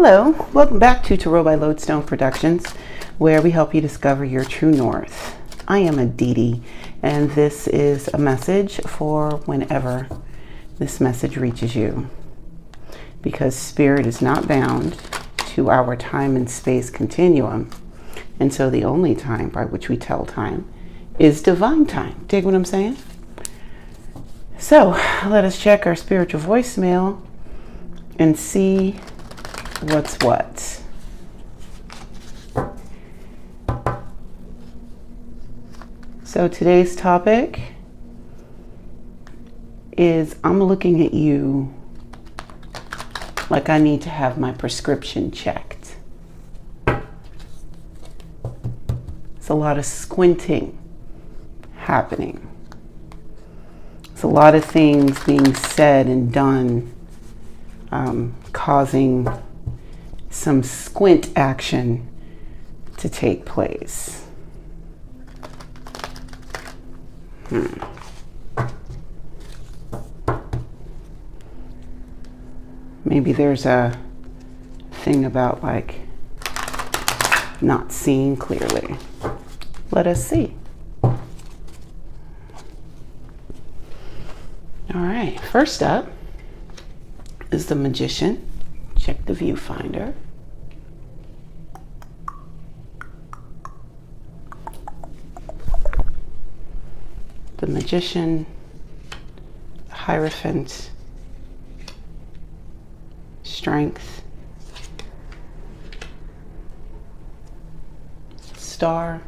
Hello, welcome back to Tarot by Lodestone Productions, where we help you discover your true north. I am Aditi, and this is a message for whenever this message reaches you. Because Spirit is not bound to our time and space continuum, and so the only time by which we tell time is divine time. Dig what I'm saying? So, let us check our spiritual voicemail and see what's what. So today's topic is I'm looking at you like I need to have my prescription checked. It's a lot of squinting happening. It's a lot of things being said and done, causing some squint action to take place. Maybe there's a thing about like not seeing clearly. Let us see. All right, first up is the Magician. Check the viewfinder. The Magician, Hierophant, Strength, Star,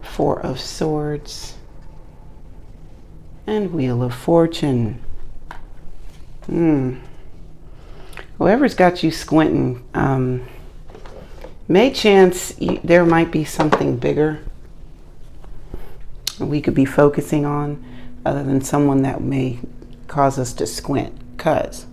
Four of Swords, and Wheel of Fortune. Whoever's got you squinting, may chance there might be something bigger we could be focusing on other than someone that may cause us to squint. Cause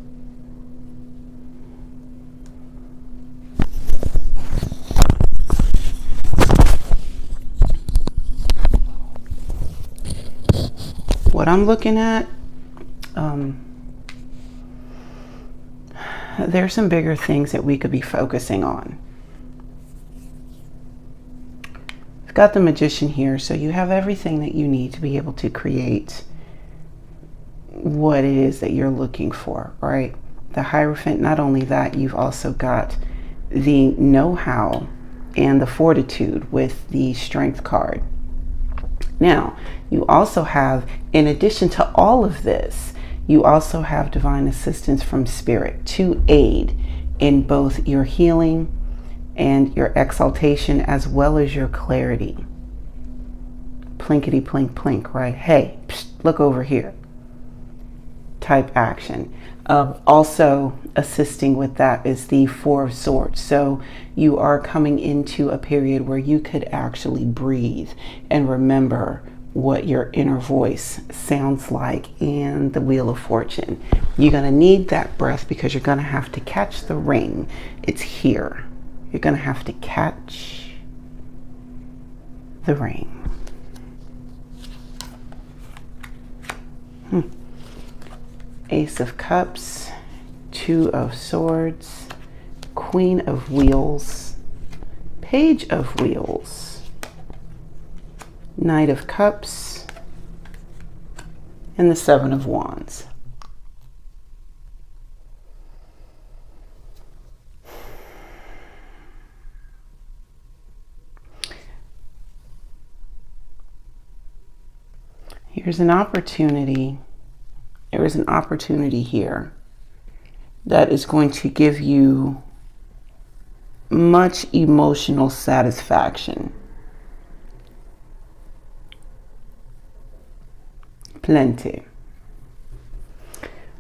what I'm looking at, there's some bigger things that we could be focusing on. I've got the Magician here, so you have everything that you need to be able to create what it is that you're looking for, right? The Hierophant, not only that, you've also got the know-how and the fortitude with the Strength card. Now, you also have, in addition to all of this, you also have divine assistance from Spirit to aid in both your healing and your exaltation as well as your clarity. Plinkety plink plink, right? Hey, psst, look over here. Type action. Also assisting with that is the Four of Swords. So you are coming into a period where you could actually breathe and remember what your inner voice sounds like. And the Wheel of Fortune. You're going to need that breath because you're going to have to catch the ring. It's here. You're going to have to catch the ring. Ace of Cups, Two of Swords, Queen of Wheels, Page of Wheels, Knight of Cups, and the Seven of Wands. Here's an opportunity. There is an opportunity here that is going to give you much emotional satisfaction. Plenty.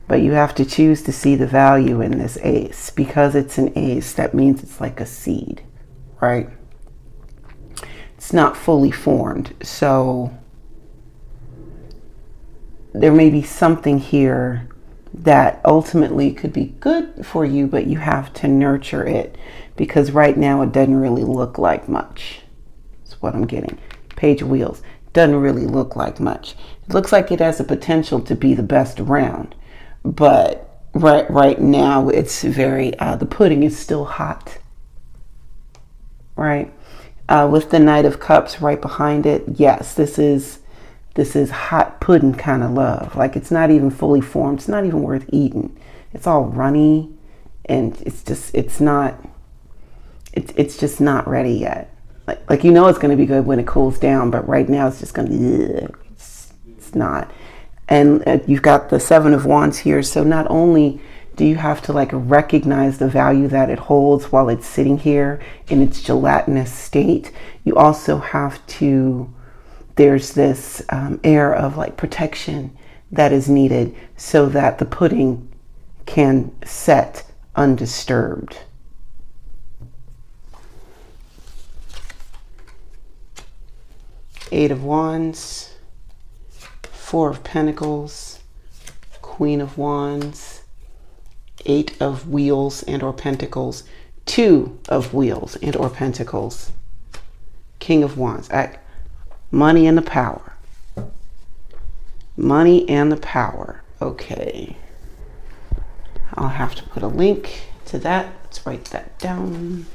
But you have to choose to see the value in this ace. Because it's an ace, that means it's like a seed, right? It's not fully formed. So there may be something here that ultimately could be good for you, but you have to nurture it because right now it doesn't really look like much. That's what I'm getting. Page of Wheels. Doesn't really look like much. It looks like it has the potential to be the best around, but right now it's very, the pudding is still hot, right? With the Knight of Cups right behind it, yes, this is hot pudding kind of love. Like, it's not even fully formed. It's not even worth eating. It's all runny, and it's just not ready yet. Like you know it's going to be good when it cools down, but right now it's just going to be, it's not. And you've got the Seven of Wands here, so not only do you have to like recognize the value that it holds while it's sitting here in its gelatinous state, you also have to, there's this air of like protection that is needed so that the pudding can set undisturbed. Eight of Wands, Four of Pentacles, Queen of Wands, Eight of Wheels and or Pentacles, Two of Wheels and or Pentacles, King of Wands. Money and the power. Money and the power. Okay. I'll have to put a link to that. Let's write that down.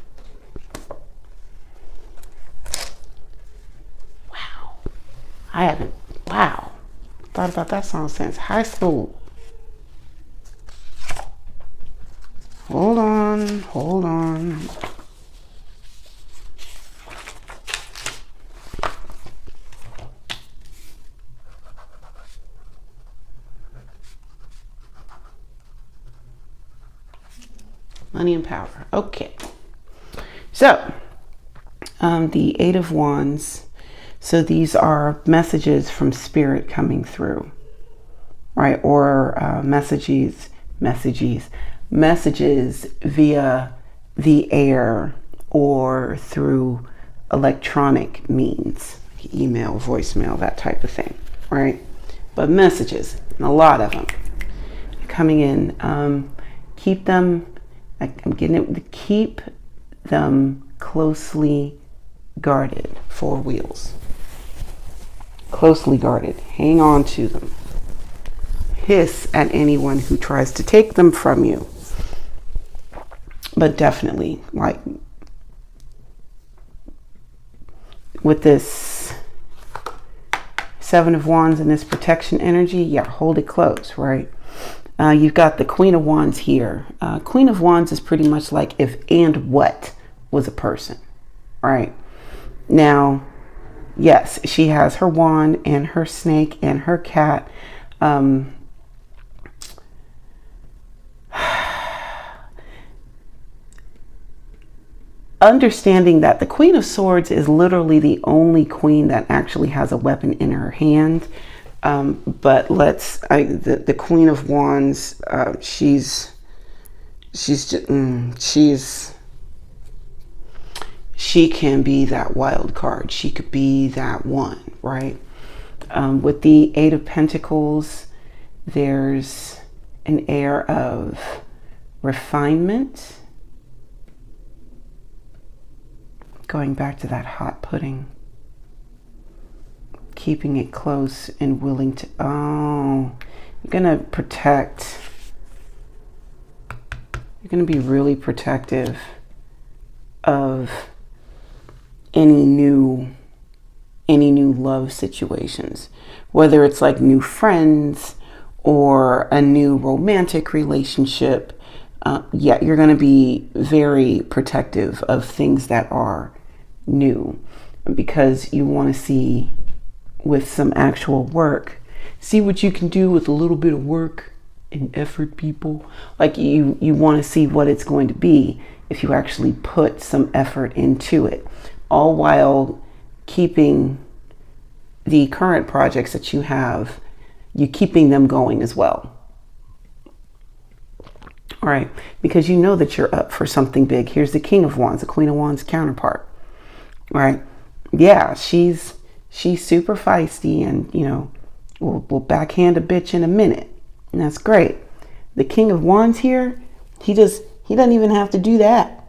Wow. I haven't, wow. Thought about that song since high school. Hold on, hold on. Money and power. Okay. So, the Eight of Wands. So these are messages from Spirit coming through, right? Or messages via the air or through electronic means, email, voicemail, that type of thing, right? But messages, and a lot of them coming in. Keep them, I'm getting it, keep them closely guarded. Four wheels. Closely guarded. Hang on to them. Hiss at anyone who tries to take them from you. But definitely, like, with this Seven of Wands and this protection energy, yeah, hold it close, right? You've got the Queen of Wands here. Queen of Wands is pretty much like if and what was a person, right? Now, yes, she has her wand and her snake and her cat. Understanding that the Queen of Swords is literally the only queen that actually has a weapon in her hand. But the Queen of Wands, she can be that wild card. She could be that one, right? With the Eight of Pentacles, there's an air of refinement. Going back to that hot pudding. Keeping it close and willing to, you're going to protect. You're going to be really protective of any new love situations, whether it's like new friends or a new romantic relationship. Yeah, you're going to be very protective of things that are new, because you want to see, with some actual work, see what you can do with a little bit of work and effort, people. Like, you want to see what it's going to be if you actually put some effort into it, all while keeping the current projects that you have, you keeping them going as well. All right, because you know that you're up for something big. Here's the King of Wands, the Queen of Wands counterpart. All right, yeah, she's super feisty, and you know, we'll backhand a bitch in a minute, and that's great. The King of Wands here, he doesn't even have to do that.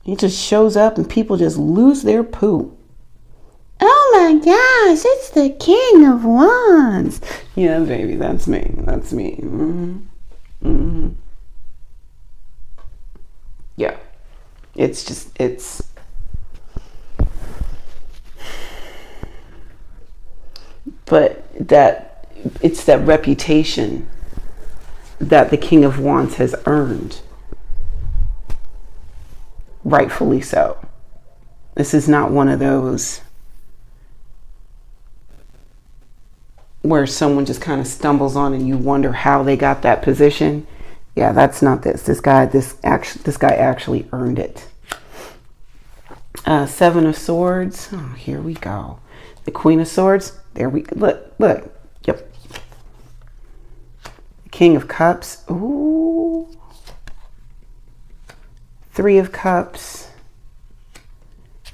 He just shows up and people just lose their poo. Oh my gosh, it's the King of Wands. Yeah, baby, that's me. That's me. Mm-hmm. Mm-hmm. Yeah. It's just, but it's that reputation that the King of Wands has earned. Rightfully so. This is not one of those where someone just kind of stumbles on and you wonder how they got that position. Yeah, that's not this. This guy actually earned it. Seven of Swords. Oh, here we go. The Queen of Swords. There we look. Yep. King of Cups. Ooh. Three of Cups.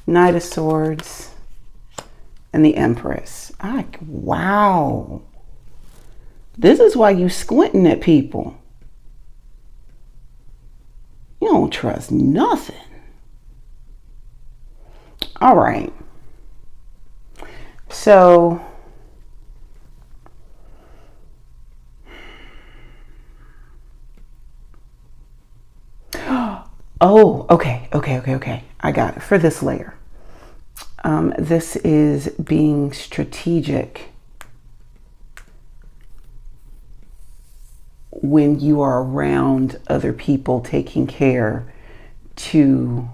Knight of Swords. And the Empress. Wow. This is why you squinting at people. You don't trust nothing. All right. So oh, okay. I got it for this layer. This is being strategic when you are around other people, taking care to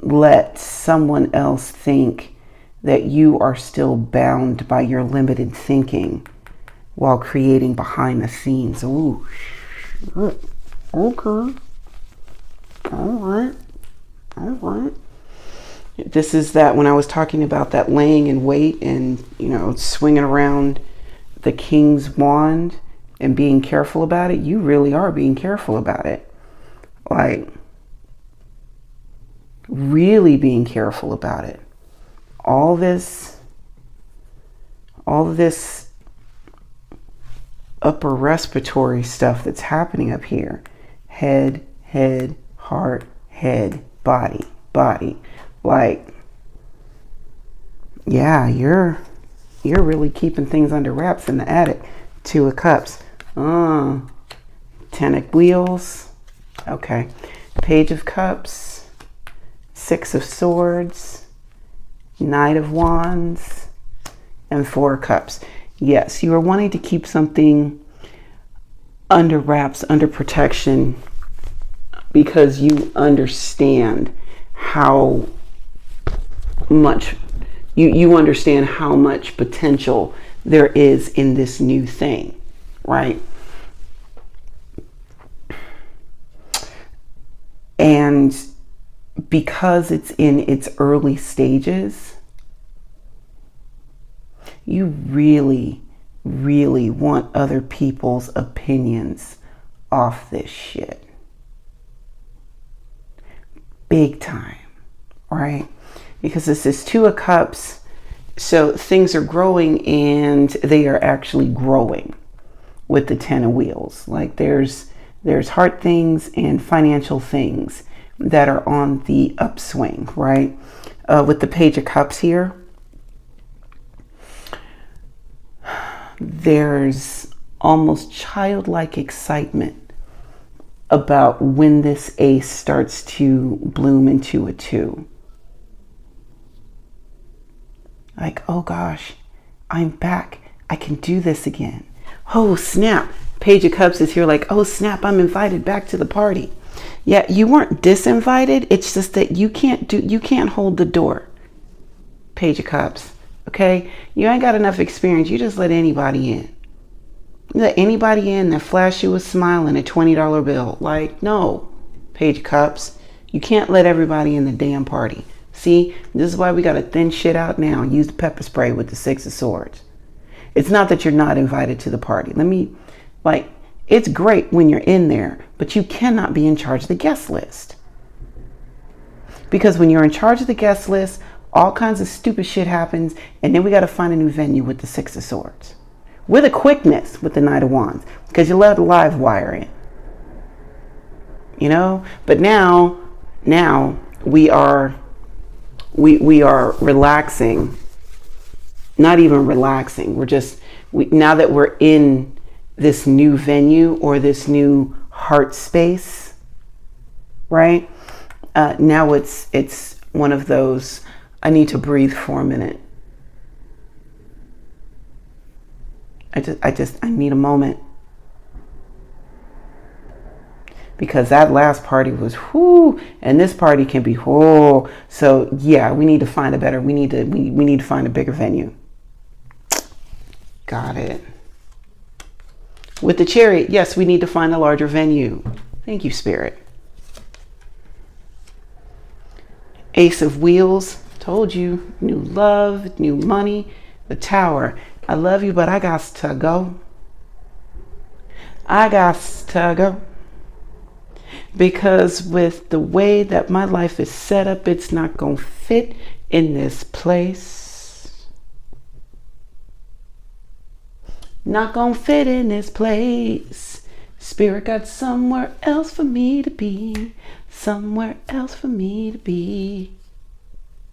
let someone else think that you are still bound by your limited thinking while creating behind the scenes. Ooh, okay. All right. This is that when I was talking about that laying in wait and, swinging around the King's wand and being careful about it. You really are being careful about it. Like, really being careful about it. All this upper respiratory stuff that's happening up here. Head, heart, head, body. Like, yeah, you're really keeping things under wraps in the attic. Two of Cups. Ten of Wheels. Okay. Page of Cups. Six of Swords. Knight of Wands. And Four of Cups. Yes, you are wanting to keep something under wraps, under protection, because you understand how much you understand how much potential there is in this new thing, right? And because it's in its early stages, you really want other people's opinions off this shit. Big time, right? Because this is Two of Cups, so things are growing, and they are actually growing with the Ten of Wheels. Like there's heart things and financial things that are on the upswing, right? With the Page of Cups here, there's almost childlike excitement about when this ace starts to bloom into a two. Like, oh gosh, I'm back. I can do this again. Oh snap. Page of Cups is here like, oh snap, I'm invited back to the party. Yeah, you weren't disinvited. It's just that you can't hold the door. Page of Cups. Okay? You ain't got enough experience. You just let anybody in. You let anybody in that flash you a smile and a $20 bill. Like, no. Page of Cups. You can't let everybody in the damn party. See, this is why we got to thin shit out now and use the pepper spray with the Six of Swords. It's not that you're not invited to the party. It's great when you're in there, but you cannot be in charge of the guest list. Because when you're in charge of the guest list, all kinds of stupid shit happens, and then we got to find a new venue with the Six of Swords. With a quickness with the Knight of Wands, because you let a live wire in. But now we are relaxing. Not even relaxing. Now that we're in this new venue or this new heart space, right? Now it's one of those, I need to breathe for a minute. I need a moment. Because that last party was whoo, and this party can be whoo. So yeah, we need to find we need to find a bigger venue. Got it. With the Chariot, yes, we need to find a larger venue. Thank you, Spirit. Ace of Wheels, told you, new love, new money. The Tower, I love you, but I got to go. I got to go. Because with the way that my life is set up, it's not going to fit in this place. Not going to fit in this place. Spirit got somewhere else for me to be. Somewhere else for me to be.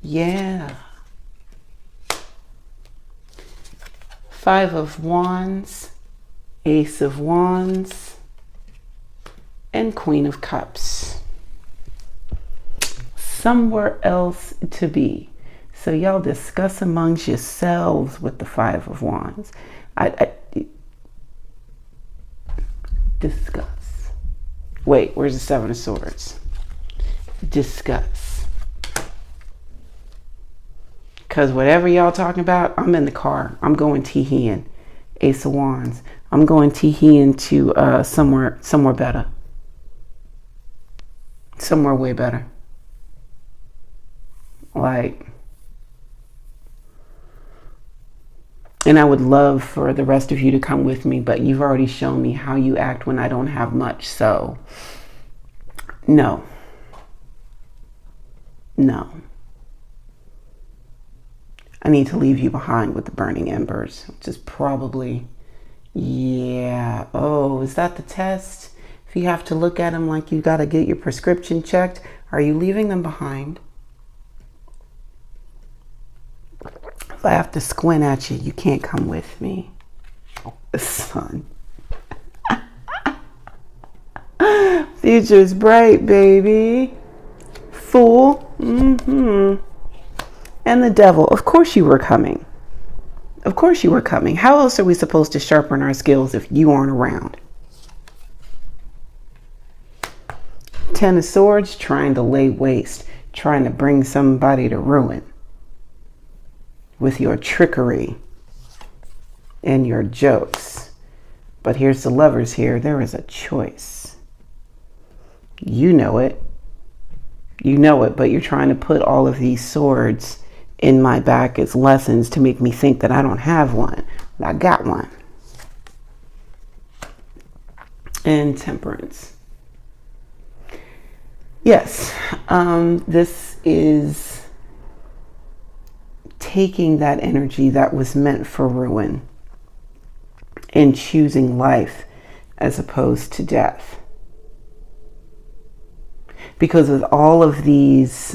Yeah. Five of Wands, Ace of Wands, and Queen of Cups. Somewhere else to be. So y'all discuss amongst yourselves with the Five of Wands. Discuss. Wait, where's the Seven of Swords? Discuss. Because whatever y'all talking about, I'm in the car. I'm going tee-heeing. Ace of Wands. I'm going tee-heeing to somewhere better. Somewhere way better. Like, and I would love for the rest of you to come with me, but you've already shown me how you act when I don't have much, so no. I need to leave you behind with the burning embers, which is probably, yeah. Oh, is that the test? If you have to look at them like you got to get your prescription checked, are you leaving them behind? If I have to squint at you, you can't come with me. Son. Future's bright, baby. Fool. And the Devil. Of course you were coming. Of course you were coming. How else are we supposed to sharpen our skills if you aren't around? Ten of Swords, trying to lay waste, trying to bring somebody to ruin with your trickery and your jokes. But here's the Lovers here. There is a choice. You know it. You know it, but you're trying to put all of these swords in my back as lessons to make me think that I don't have one. But I got one. And Temperance. Yes, this is taking that energy that was meant for ruin and choosing life as opposed to death. Because with all of these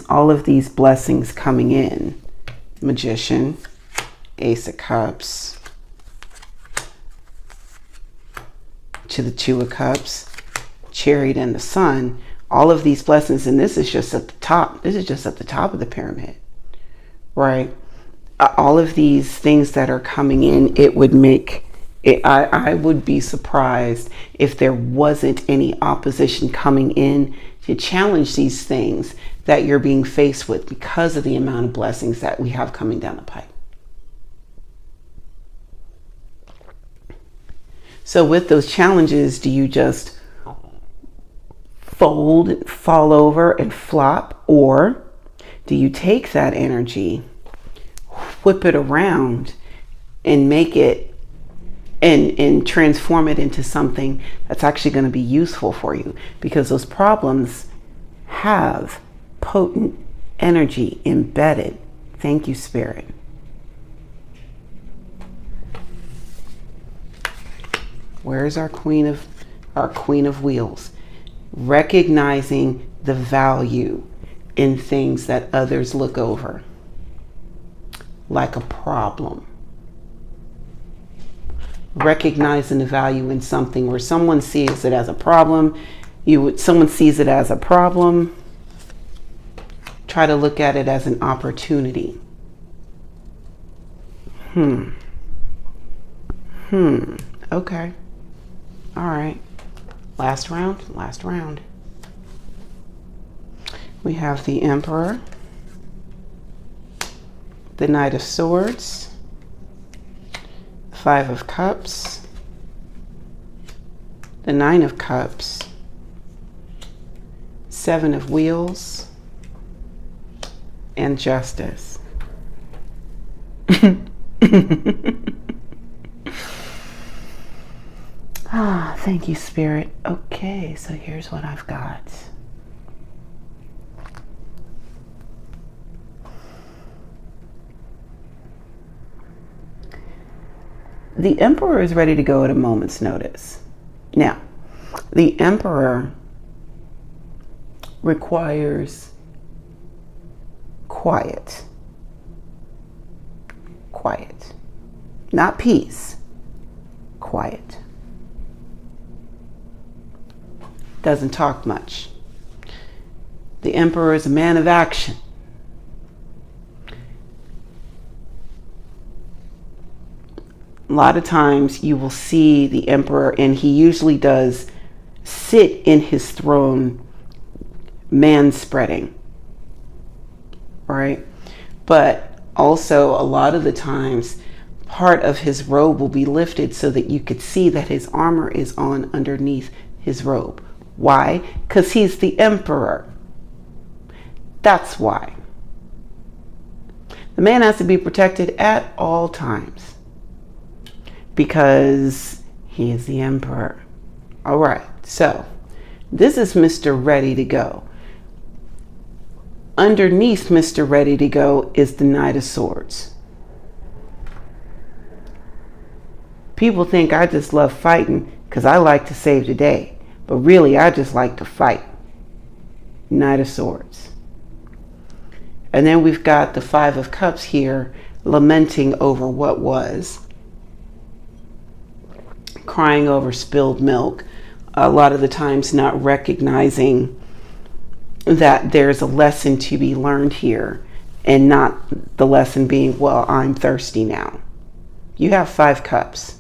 blessings coming in, Magician, Ace of Cups, to the Two of Cups, Chariot and the Sun, all of these blessings, and this is just at the top. This is just at the top of the pyramid, right? All of these things that are coming in, it would make it, I would be surprised if there wasn't any opposition coming in to challenge these things that you're being faced with because of the amount of blessings that we have coming down the pipe. So with those challenges, do you just fold, fall over and flop? Or do you take that energy, whip it around and make it and transform it into something that's actually going to be useful for you? Because those problems have potent energy embedded. Thank you, Spirit. Where's our Queen of Wheels? Recognizing the value in things that others look over, like a problem. recognizing the value in something, where someone sees it as a problem. Someone sees it as a problem. Try to look at it as an opportunity. Okay. All right. Last round. We have the Emperor, the Knight of Swords, Five of Cups, the Nine of Cups, Seven of Wheels, and Justice. Thank you, Spirit. Okay, so here's what I've got. The Emperor is ready to go at a moment's notice. Now, the Emperor requires quiet. Quiet. Not peace. Quiet. Doesn't talk much. The Emperor is a man of action. A lot of times you will see the Emperor, and he usually does sit in his throne man-spreading, right? But also a lot of the times part of his robe will be lifted so that you could see that his armor is on underneath his robe. Why? Because he's the Emperor. That's why. The man has to be protected at all times because he is the Emperor. All right, so this is Mr. Ready to Go. Underneath Mr. Ready to Go is the Knight of Swords. People think I just love fighting because I like to save the day, but really I just like to fight. Knight of Swords. And then we've got the Five of Cups here, lamenting over what was, crying over spilled milk, a lot of the times not recognizing that there's a lesson to be learned here, and not the lesson being, well, I'm thirsty now. You have 5 cups.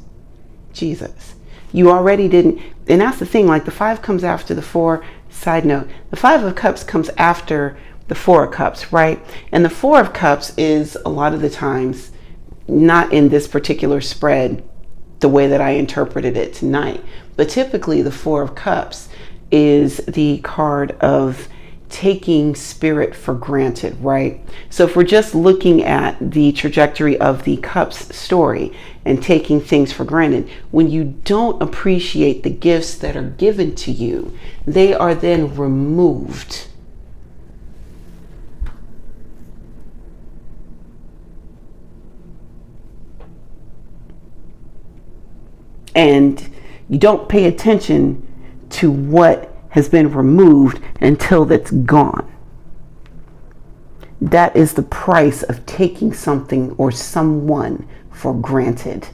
Jesus. You already didn't, and that's the thing, like the 5 comes after the 4. Side note, the 5 of Cups comes after the 4 of Cups, right? And the 4 of Cups is a lot of the times, not in this particular spread, the way that I interpreted it tonight, but typically the 4 of Cups is the card of taking spirit for granted, right? So if we're just looking at the trajectory of the Cups story and taking things for granted, when you don't appreciate the gifts that are given to you, they are then removed. And you don't pay attention to what has been removed until that's gone. That is the price of taking something or someone for granted.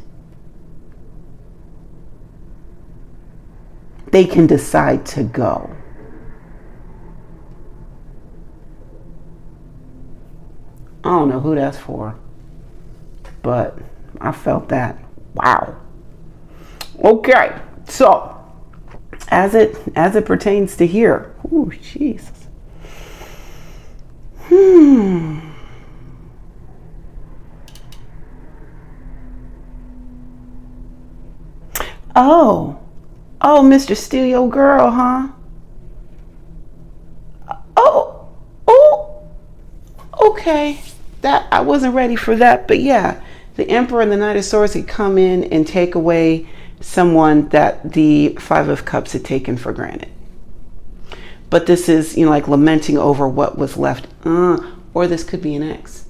They can decide to go. I don't know who that's for, but I felt that. Wow. Okay, so as it pertains to here, oh Jesus. Oh, Mr. Steal Your Girl, huh? Oh, okay. That I wasn't ready for that, but yeah, the Emperor and the Knight of Swords could come in and take away someone that the 5 of Cups had taken for granted. But this is, like lamenting over what was left. Or this could be an ex.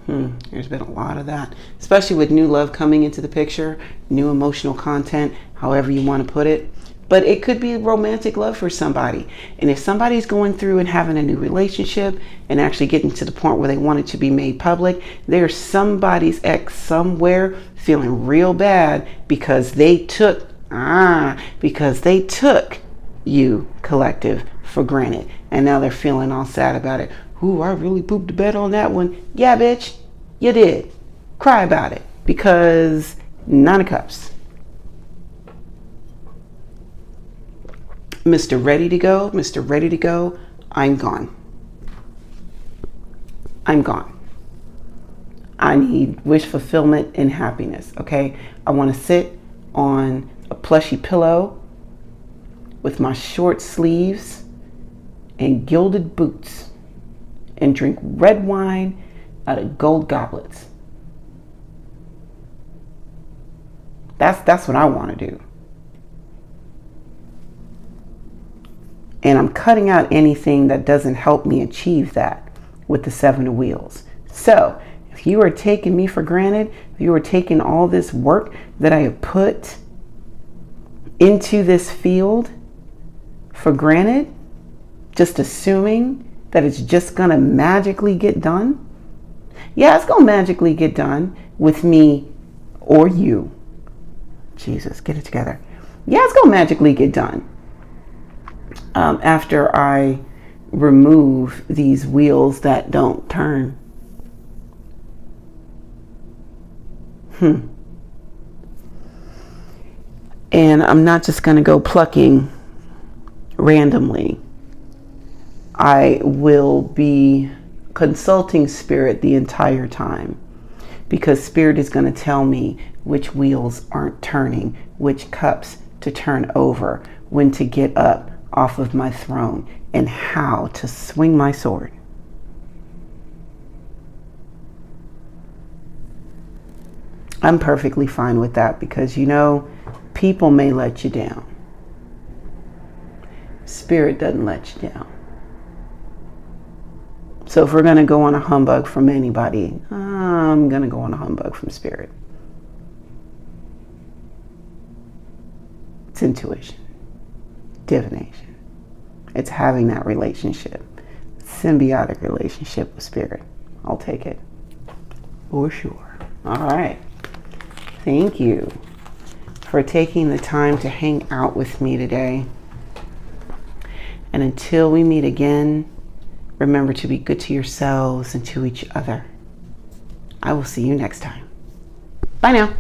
There's been a lot of that, especially with new love coming into the picture, new emotional content, however you want to put it. But it could be romantic love for somebody. And if somebody's going through and having a new relationship and actually getting to the point where they want it to be made public, there's somebody's ex somewhere feeling real bad because they took you, collective, for granted. And now they're feeling all sad about it. Ooh, I really pooped the bed on that one. Yeah, bitch, you did. Cry about it, because 9 of Cups. Mr. Ready to go, Mr. Ready to go, I'm gone. I'm gone. I need wish fulfillment and happiness, okay? I want to sit on a plushy pillow with my short sleeves and gilded boots and drink red wine out of gold goblets. That's what I want to do. And I'm cutting out anything that doesn't help me achieve that with the 7 of Wheels. So if you are taking me for granted, if you are taking all this work that I have put into this field for granted, just assuming that it's just going to magically get done. Yeah, it's going to magically get done with me or you. Jesus, get it together. Yeah, it's going to magically get done. After I remove these wheels that don't turn. And I'm not just going to go plucking randomly. I will be consulting Spirit the entire time, because Spirit is going to tell me which wheels aren't turning, which cups to turn over, when to get up off of my throne, and how to swing my sword. I'm perfectly fine with that, because people may let you down. Spirit doesn't let you down. So if we're going to go on a humbug from anybody, I'm going to go on a humbug from Spirit. It's intuition, divination. It's having that relationship, symbiotic relationship with Spirit. I'll take it for sure. All right. Thank you for taking the time to hang out with me today. And until we meet again, remember to be good to yourselves and to each other. I will see you next time. Bye now.